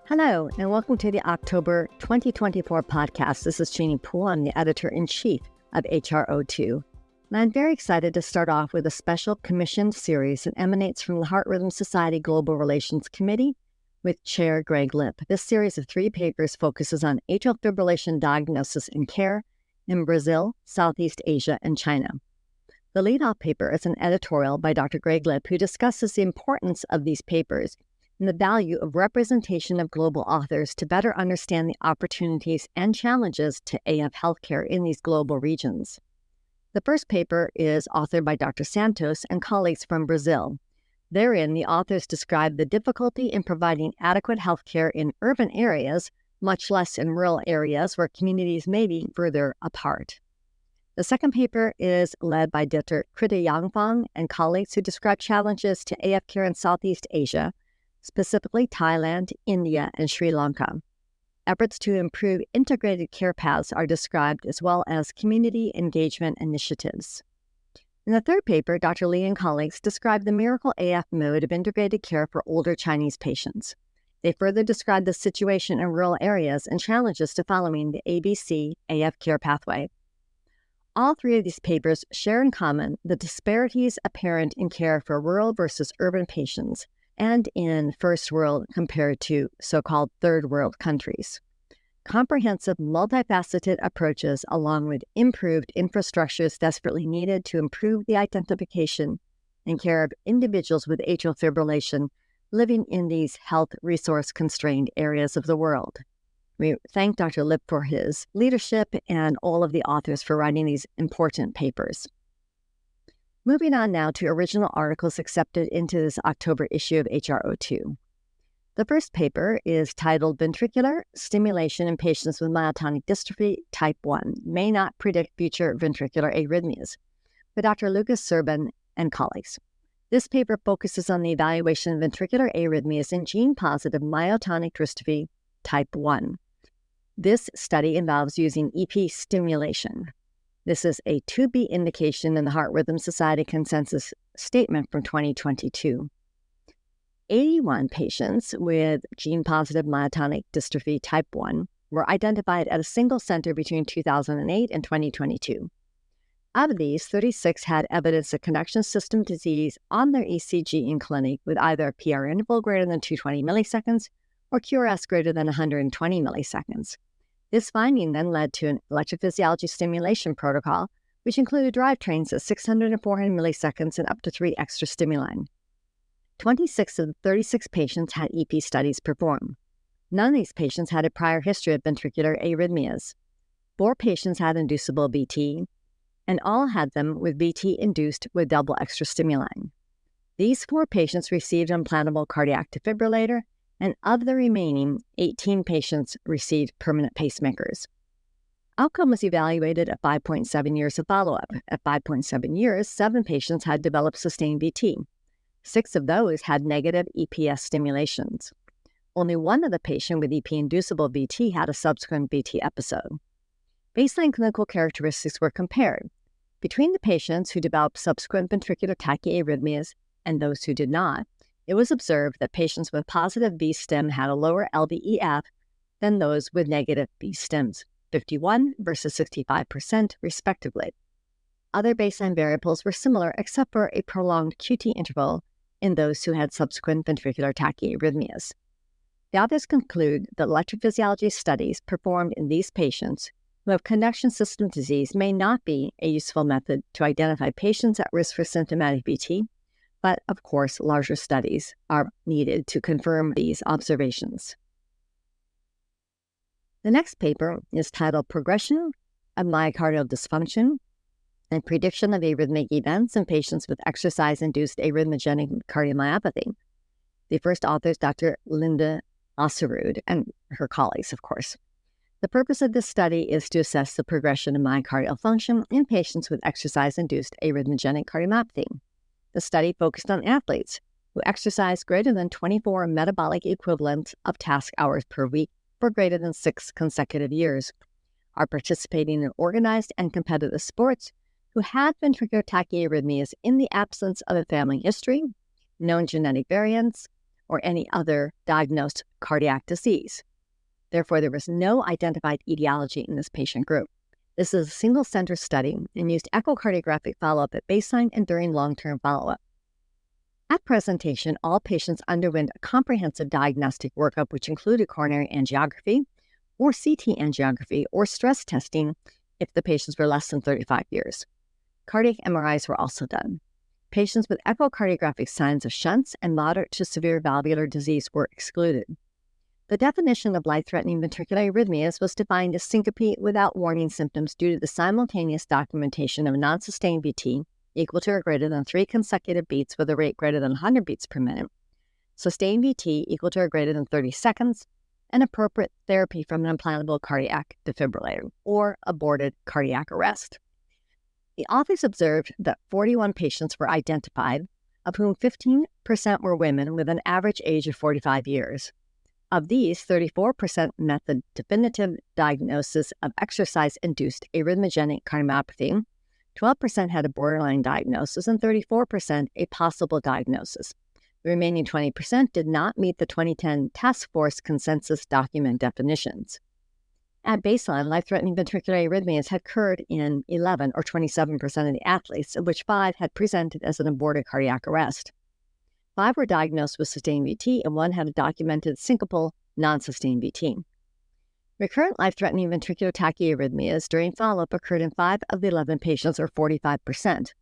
Hello, and welcome to the October 2024 podcast. This is Jeanne E. Poole. I'm the editor-in-chief of HRO2. And I'm very excited to start off with a special commissioned series that emanates from the Heart Rhythm Society Global Relations Committee with Chair Greg Lipp. This series of 3 papers focuses on atrial fibrillation diagnosis and care in Brazil, Southeast Asia, and China. The lead-off paper is an editorial by Dr. Greg Lipp, who discusses the importance of these papers and the value of representation of global authors to better understand the opportunities and challenges to AF healthcare in these global regions. The first paper is authored by Dr. Santos and colleagues from Brazil. Therein, the authors describe the difficulty in providing adequate healthcare in urban areas, much less in rural areas where communities may be further apart. The second paper is led by Dr. Krita Yangfang and colleagues who describe challenges to AF care in Southeast Asia, specifically Thailand, India, and Sri Lanka. Efforts to improve integrated care paths are described, as well as community engagement initiatives. In the third paper, Dr. Lee and colleagues describe the Miracle AF mode of integrated care for older Chinese patients. They further describe the situation in rural areas and challenges to following the ABC AF care pathway. All 3 of these papers share in common the disparities apparent in care for rural versus urban patients and in first world compared to so-called third world countries. Comprehensive, multifaceted approaches along with improved infrastructure is desperately needed to improve the identification and care of individuals with atrial fibrillation living in these health resource-constrained areas of the world. We thank Dr. Lipp for his leadership and all of the authors for writing these important papers. Moving on now to original articles accepted into this October issue of HRO2. The first paper is titled Ventricular Stimulation in Patients with Myotonic Dystrophy Type 1 May Not Predict Future Ventricular Arrhythmias by Dr. Lucas Serban and colleagues. This paper focuses on the evaluation of ventricular arrhythmias in gene-positive myotonic dystrophy type 1. This study involves using EP stimulation. This is a 2B indication in the Heart Rhythm Society consensus statement from 2022. 81 patients with gene-positive myotonic dystrophy type 1 were identified at a single center between 2008 and 2022. Of these, 36 had evidence of conduction system disease on their ECG in clinic with either a PR interval greater than 220 milliseconds or QRS greater than 120 milliseconds. This finding then led to an electrophysiology stimulation protocol, which included drivetrains at 600 and 400 milliseconds and up to 3 extra stimuli. 26 of the 36 patients had EP studies performed. None of these patients had a prior history of ventricular arrhythmias. 4 patients had inducible VT, and all had them with VT induced with double extra stimuli. These 4 patients received an implantable cardiac defibrillator, and of the remaining, 18 patients received permanent pacemakers. Outcome was evaluated at 5.7 years of follow-up. At 5.7 years, 7 patients had developed sustained VT. 6 of those had negative EPS stimulations. Only 1 of the patients with EP-inducible VT had a subsequent VT episode. Baseline clinical characteristics were compared. Between the patients who developed subsequent ventricular tachyarrhythmias and those who did not, it was observed that patients with positive V-stim had a lower LVEF than those with negative V-stims, 51 versus 65% respectively. Other baseline variables were similar except for a prolonged QT interval in those who had subsequent ventricular tachyarrhythmias. The authors conclude that electrophysiology studies performed in these patients who have conduction system disease may not be a useful method to identify patients at risk for symptomatic VT, but of course, larger studies are needed to confirm these observations. The next paper is titled Progression of Myocardial Dysfunction and Prediction of Arrhythmic Events in Patients with Exercise-Induced Arrhythmogenic Cardiomyopathy. The first author is Dr. Linda Osserud and her colleagues, of course. The purpose of this study is to assess the progression of myocardial function in patients with exercise-induced arrhythmogenic cardiomyopathy. The study focused on athletes who exercised greater than 24 metabolic equivalents of task hours per week for greater than 6 consecutive years, are participating in organized and competitive sports, who had ventricular tachyarrhythmias in the absence of a family history, known genetic variants, or any other diagnosed cardiac disease. Therefore, there was no identified etiology in this patient group. This is a single-center study and used echocardiographic follow-up at baseline and during long-term follow-up. At presentation, all patients underwent a comprehensive diagnostic workup, which included coronary angiography or CT angiography or stress testing if the patients were less than 35 years. Cardiac MRIs were also done. Patients with echocardiographic signs of shunts and moderate to severe valvular disease were excluded. The definition of life-threatening ventricular arrhythmias was defined as syncope without warning symptoms due to the simultaneous documentation of non-sustained VT equal to or greater than 3 consecutive beats with a rate greater than 100 beats per minute, sustained VT equal to or greater than 30 seconds, and appropriate therapy from an implantable cardiac defibrillator or aborted cardiac arrest. The authors observed that 41 patients were identified, of whom 15% were women with an average age of 45 years. Of these, 34% met the definitive diagnosis of exercise-induced arrhythmogenic cardiomyopathy, 12% had a borderline diagnosis, and 34% a possible diagnosis. The remaining 20% did not meet the 2010 Task Force consensus document definitions. At baseline, life-threatening ventricular arrhythmias had occurred in 11 or 27% of the athletes, of which 5 had presented as an aborted cardiac arrest. 5 were diagnosed with sustained VT, and 1 had a documented syncopal non-sustained VT. Recurrent life-threatening ventricular tachyarrhythmias during follow-up occurred in 5 of the 11 patients, or 45%,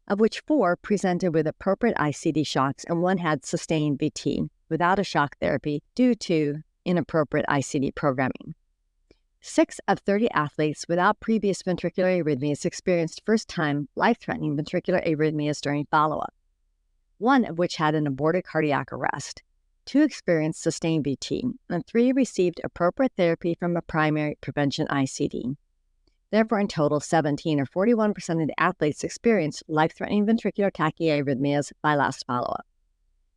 of which 4 presented with appropriate ICD shocks and 1 had sustained VT without a shock therapy due to inappropriate ICD programming. 6 of 30 athletes without previous ventricular arrhythmias experienced first-time life-threatening ventricular arrhythmias during follow-up, 1 of which had an aborted cardiac arrest. 2 experienced sustained VT, and 3 received appropriate therapy from a primary prevention ICD. Therefore, in total, 17 or 41% of the athletes experienced life-threatening ventricular tachyarrhythmias by last follow-up.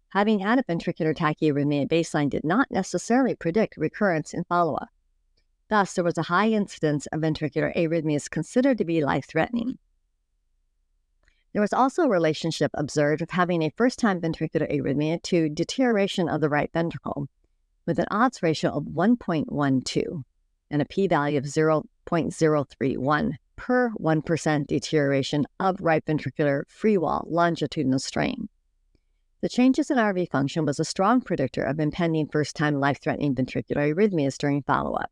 Having had a ventricular tachyarrhythmia at baseline did not necessarily predict recurrence in follow-up. Thus, there was a high incidence of ventricular arrhythmias considered to be life-threatening. There was also a relationship observed of having a first-time ventricular arrhythmia to deterioration of the right ventricle, with an odds ratio of 1.12 and a p-value of 0.031 per 1% deterioration of right ventricular free wall longitudinal strain. The changes in RV function was a strong predictor of impending first-time life-threatening ventricular arrhythmias during follow-up.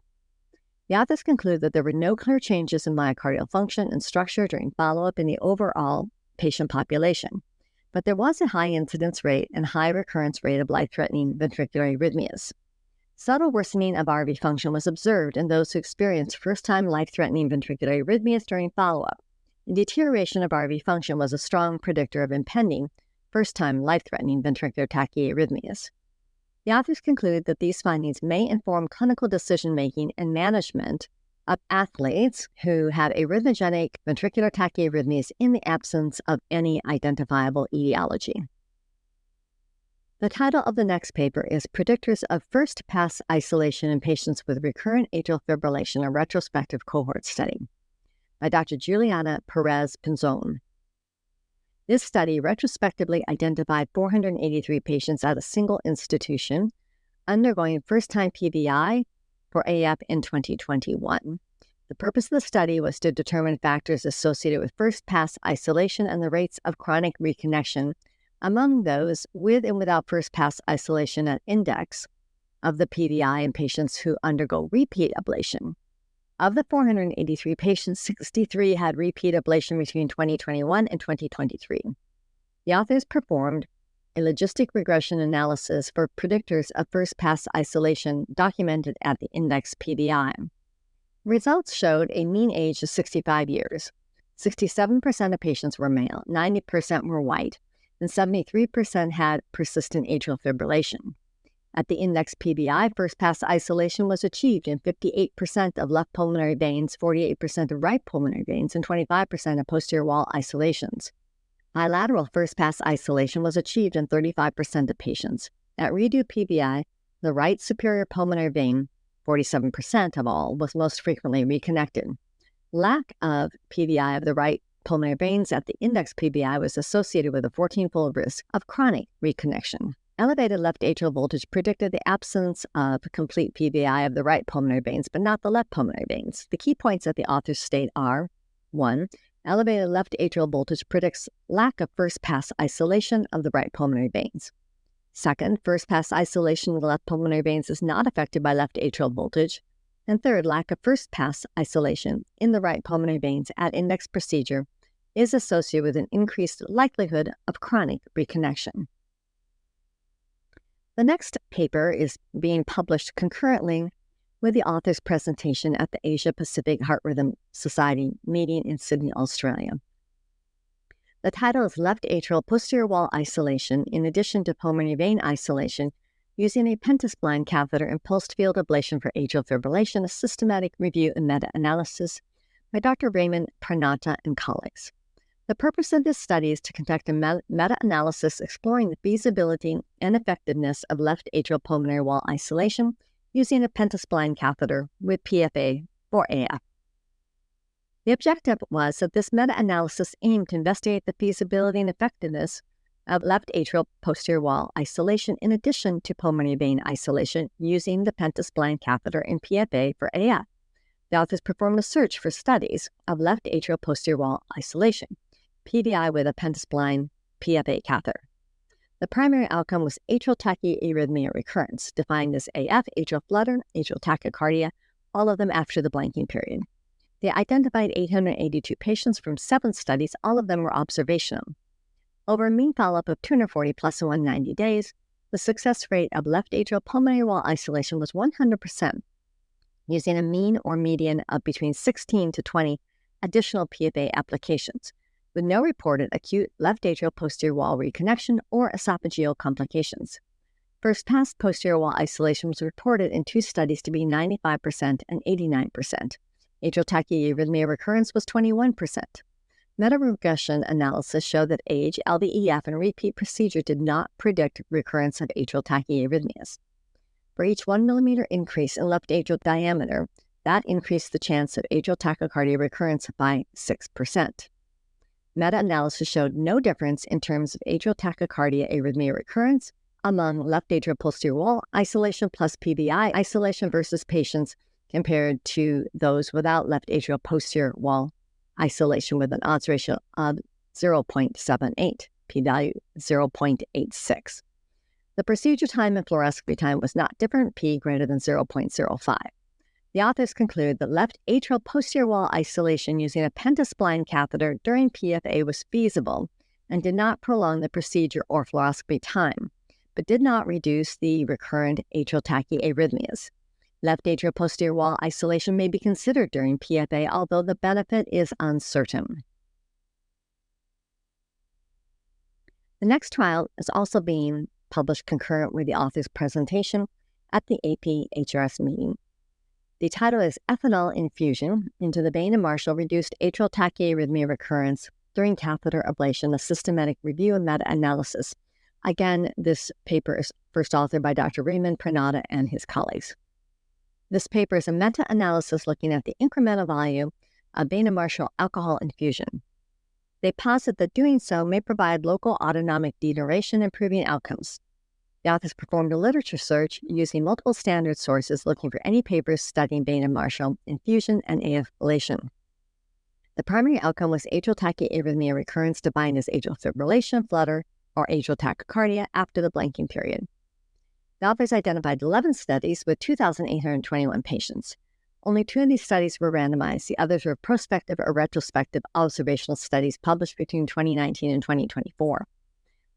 The authors conclude that there were no clear changes in myocardial function and structure during follow-up in the overall patient population, but there was a high incidence rate and high recurrence rate of life-threatening ventricular arrhythmias. Subtle worsening of RV function was observed in those who experienced first-time life-threatening ventricular arrhythmias during follow-up, and deterioration of RV function was a strong predictor of impending first-time life-threatening ventricular tachyarrhythmias. The authors conclude that these findings may inform clinical decision-making and management of athletes who have arrhythmogenic ventricular tachyarrhythmias in the absence of any identifiable etiology. The title of the next paper is Predictors of First-Pass Isolation in Patients with Recurrent Atrial Fibrillation, a Retrospective Cohort Study, by Dr. Juliana Perez-Pinzon. This study retrospectively identified 483 patients at a single institution undergoing first-time PVI for AF in 2021. The purpose of the study was to determine factors associated with first-pass isolation and the rates of chronic reconnection among those with and without first-pass isolation at index of the PVI in patients who undergo repeat ablation. Of the 483 patients, 63 had repeat ablation between 2021 and 2023. The authors performed a logistic regression analysis for predictors of first-pass isolation documented at the index PVI. Results showed a mean age of 65 years. 67% of patients were male, 90% were white, and 73% had persistent atrial fibrillation. At the index PVI, first-pass isolation was achieved in 58% of left pulmonary veins, 48% of right pulmonary veins, and 25% of posterior wall isolations. Bilateral first-pass isolation was achieved in 35% of patients. At redo PVI, the right superior pulmonary vein, 47% of all, was most frequently reconnected. Lack of PVI of the right pulmonary veins at the index PVI was associated with a 14-fold risk of chronic reconnection. Elevated left atrial voltage predicted the absence of complete PVI of the right pulmonary veins, but not the left pulmonary veins. The key points that the authors state are: 1. Elevated left atrial voltage predicts lack of first-pass isolation of the right pulmonary veins. Second, first-pass isolation of the left pulmonary veins is not affected by left atrial voltage. And third, lack of first-pass isolation in the right pulmonary veins at index procedure is associated with an increased likelihood of chronic reconnection. The next paper is being published concurrently with the author's presentation at the Asia Pacific Heart Rhythm Society meeting in Sydney, Australia. The title is Left Atrial Posterior Wall Isolation in addition to pulmonary vein isolation using a pentaspline catheter and pulsed field ablation for atrial fibrillation, a systematic review and meta-analysis by Dr. Raymond Pranata and colleagues. The purpose of this study is to conduct a meta-analysis exploring the feasibility and effectiveness of left atrial pulmonary wall isolation using a pentaspline catheter with PFA for AF. The objective was that this meta-analysis aimed to investigate the feasibility and effectiveness of left atrial posterior wall isolation in addition to pulmonary vein isolation using the pentaspline catheter and PFA for AF. The authors performed a search for studies of left atrial posterior wall isolation, PVI with a pentaspline PFA catheter. The primary outcome was atrial tachyarrhythmia recurrence, defined as AF, atrial flutter, atrial tachycardia, all of them after the blanking period. They identified 882 patients from 7 studies, all of them were observational. Over a mean follow-up of 240 plus 190 days, the success rate of left atrial pulmonary wall isolation was 100%, using a mean or median of between 16 to 20 additional PFA applications, with no reported acute left atrial posterior wall reconnection or esophageal complications. First-pass posterior wall isolation was reported in 2 studies to be 95% and 89%. Atrial tachyarrhythmia recurrence was 21%. Meta-regression analysis showed that age, LVEF, and repeat procedure did not predict recurrence of atrial tachyarrhythmias. For each 1 millimeter increase in left atrial diameter, that increased the chance of atrial tachycardia recurrence by 6%. Meta-analysis showed no difference in terms of atrial tachycardia arrhythmia recurrence among left atrial posterior wall isolation plus PVI isolation versus patients compared to those without left atrial posterior wall isolation with an odds ratio of 0.78, p-value 0.86. The procedure time and fluoroscopy time was not different, p greater than 0.05. The authors conclude that left atrial posterior wall isolation using a pentaspline catheter during PFA was feasible and did not prolong the procedure or fluoroscopy time, but did not reduce the recurrent atrial tachyarrhythmias. Left atrial posterior wall isolation may be considered during PFA, although the benefit is uncertain. The next trial is also being published concurrent with the author's presentation at the AP-HRS meeting. The title is Ethanol Infusion into the Vein of Marshall Reduced Atrial Tachyarrhythmia Recurrence During Catheter Ablation, a Systematic Review and Meta-Analysis. Again, this paper is first authored by Dr. Raymond Pranata and his colleagues. This paper is a meta-analysis looking at the incremental value of vein of Marshall alcohol infusion. They posit that doing so may provide local autonomic degeneration, improving outcomes. The authors performed a literature search using multiple standard sources looking for any papers studying vein of Marshall infusion and AF ablation. The primary outcome was atrial tachyarrhythmia recurrence defined as atrial fibrillation, flutter, or atrial tachycardia after the blanking period. The authors identified 11 studies with 2,821 patients. Only 2 of these studies were randomized. The others were prospective or retrospective observational studies published between 2019 and 2024.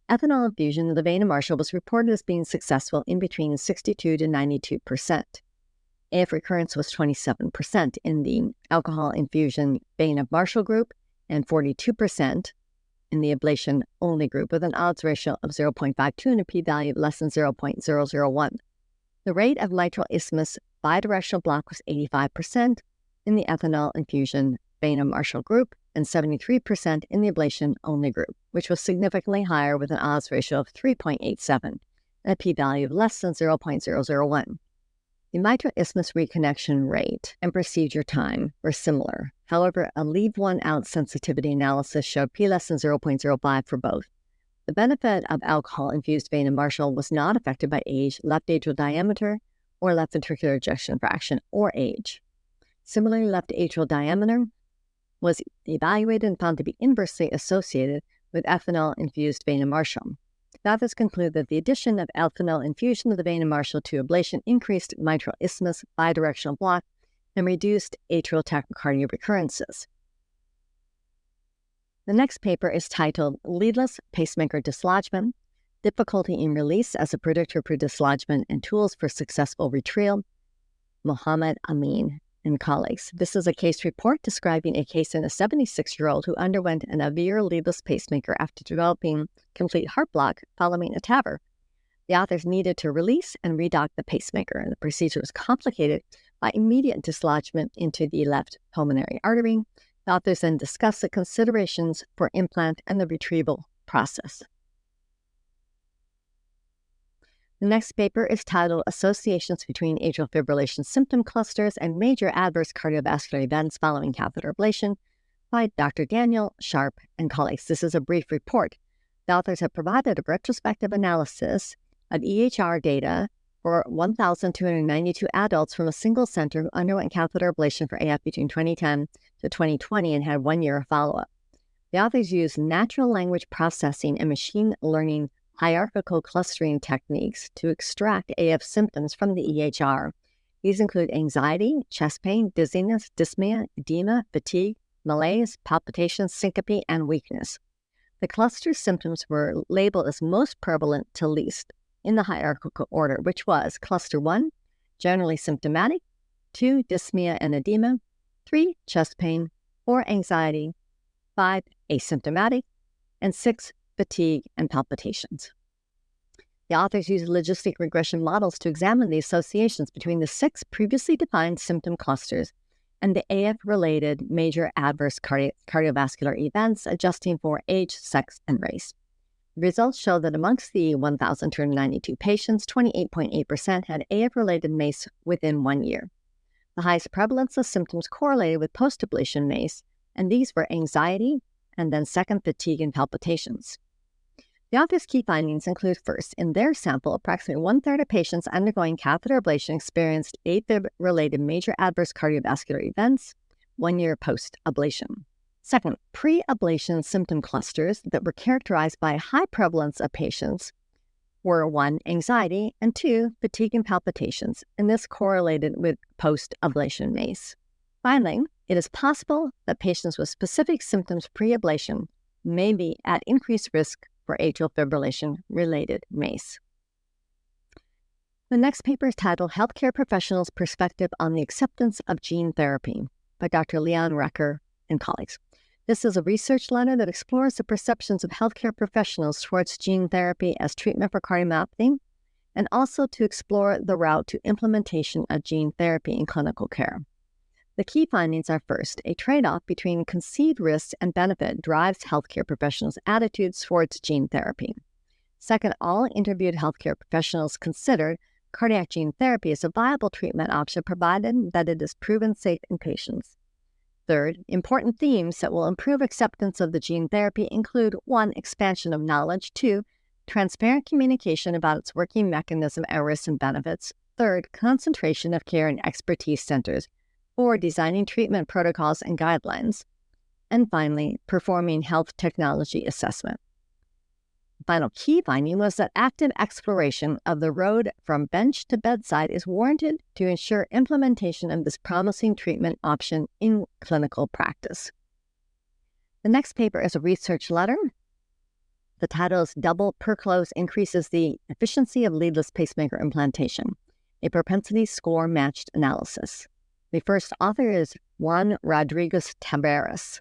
Ethanol infusion of the vein of Marshall was reported as being successful in between 62 to 92%. AF recurrence was 27% in the alcohol infusion vein of Marshall group and 42% in the ablation-only group with an odds ratio of 0.52 and a p-value of less than 0.001. The rate of mitral isthmus bidirectional block was 85% in the ethanol infusion vein of Marshall group and 73% in the ablation-only group, which was significantly higher with an odds ratio of 3.87 and a p-value of less than 0.001. The mitral isthmus reconnection rate and procedure time were similar. However, a leave one out sensitivity analysis showed p less than 0.05 for both. The benefit of alcohol-infused vein and Marshall was not affected by age, left atrial diameter, or left ventricular ejection fraction, or age. Similarly, left atrial diameter was evaluated and found to be inversely associated with ethanol-infused vein and Marshall. The authors conclude that the addition of ethanol infusion of the vein and Marshall to ablation increased mitral isthmus bidirectional block and reduced atrial tachycardia recurrences. The next paper is titled Leadless Pacemaker Dislodgement, Difficulty in Release as a Predictor for Dislodgement and Tools for Successful Retrieval, Mohammed Amin and colleagues. This is a case report describing a case in a 76-year-old who underwent an Avir leadless pacemaker after developing complete heart block following a TAVR. The authors needed to release and redock the pacemaker, and the procedure was complicated by immediate dislodgement into the left pulmonary artery. The authors then discuss the considerations for implant and the retrieval process. The next paper is titled Associations Between Atrial Fibrillation Symptom Clusters and Major Adverse Cardiovascular Events Following Catheter Ablation by Dr. Daniel Sharp and colleagues. This is a brief report. The authors have provided a retrospective analysis of EHR data for 1,292 adults from a single center who underwent catheter ablation for AF between 2010 to 2020 and had 1 year of follow-up. The authors used natural language processing and machine learning hierarchical clustering techniques to extract AF symptoms from the EHR. These include anxiety, chest pain, dizziness, dyspnea, edema, fatigue, malaise, palpitations, syncope, and weakness. The cluster symptoms were labeled as most prevalent to least in the hierarchical order, which was cluster 1, generally symptomatic, 2, dyspnea and edema, 3, chest pain, 4, anxiety, 5, asymptomatic, and 6, fatigue and palpitations. The authors used logistic regression models to examine the associations between the 6 previously defined symptom clusters and the AF-related major adverse cardiovascular events, adjusting for age, sex, and race. The results show that amongst the 1,292 patients, 28.8% had AF-related MACE within 1 year. The highest prevalence of symptoms correlated with post-ablation MACE, and these were anxiety and then second, fatigue and palpitations. The authors' key findings include, first, in their sample, approximately 1/3 of patients undergoing catheter ablation experienced AFib-related major adverse cardiovascular events 1 year post-ablation. Second, pre-ablation symptom clusters that were characterized by a high prevalence of patients were 1, anxiety, and 2, fatigue and palpitations, and this correlated with post-ablation MACE. Finally, it is possible that patients with specific symptoms pre-ablation may be at increased risk for atrial fibrillation-related MACE. The next paper is titled Healthcare Professionals' Perspective on the Acceptance of Gene Therapy by Dr. Leon Recker and colleagues. This is a research letter that explores the perceptions of healthcare professionals towards gene therapy as treatment for cardiomyopathy, and also to explore the route to implementation of gene therapy in clinical care. The key findings are, first, a trade-off between conceived risks and benefit drives healthcare professionals' attitudes towards gene therapy. Second, all interviewed healthcare professionals considered cardiac gene therapy as a viable treatment option provided that it is proven safe in patients. Third, important themes that will improve acceptance of the gene therapy include 1, expansion of knowledge, 2, transparent communication about its working mechanism, risks, and benefits. Third, concentration of care in expertise centers. 4, designing treatment protocols and guidelines. And finally, performing health technology assessment. The final key finding was that active exploration of the road from bench to bedside is warranted to ensure implementation of this promising treatment option in clinical practice. The next paper is a research letter. The title is Double Perclose Increases the Efficiency of Leadless Pacemaker Implantation, a propensity score matched analysis. The first author is Juan Rodriguez Taveras.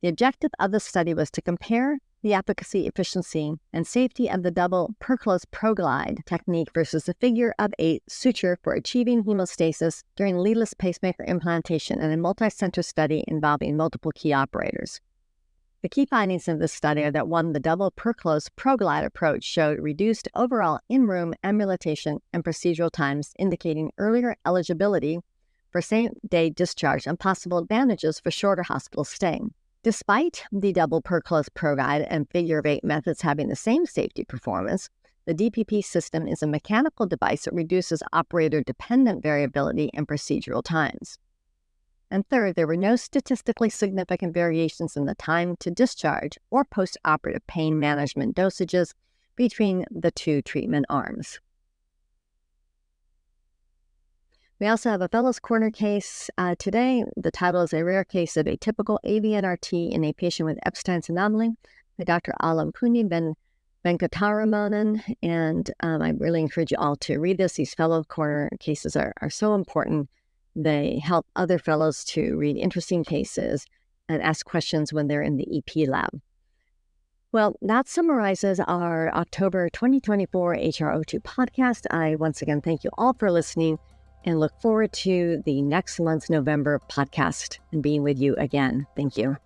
The objective of the study was to compare the efficacy, efficiency, and safety of the double Perclose ProGlide technique versus the figure of 8 suture for achieving hemostasis during leadless pacemaker implantation in a multi-center study involving multiple key operators. The key findings of this study are that 1, the double Perclose ProGlide approach showed reduced overall in-room ambulation and procedural times, indicating earlier eligibility for same-day discharge and possible advantages for shorter hospital stay. Despite the double per close per guide and figure of 8 methods having the same safety performance, the DPP system is a mechanical device that reduces operator-dependent variability in procedural times. And third, there were no statistically significant variations in the time to discharge or post-operative pain management dosages between the 2 treatment arms. We also have a Fellows Corner case today. The title is A Rare Case of Atypical AVNRT in a Patient with Epstein's Anomaly by Dr. Alampuni Venkataraman. And I really encourage you all to read this. These Fellows Corner cases are so important. They help other fellows to read interesting cases and ask questions when they're in the EP lab. Well, that summarizes our October 2024 HRO2 podcast. I once again thank you all for listening and look forward to the next month's November podcast and being with you again. Thank you.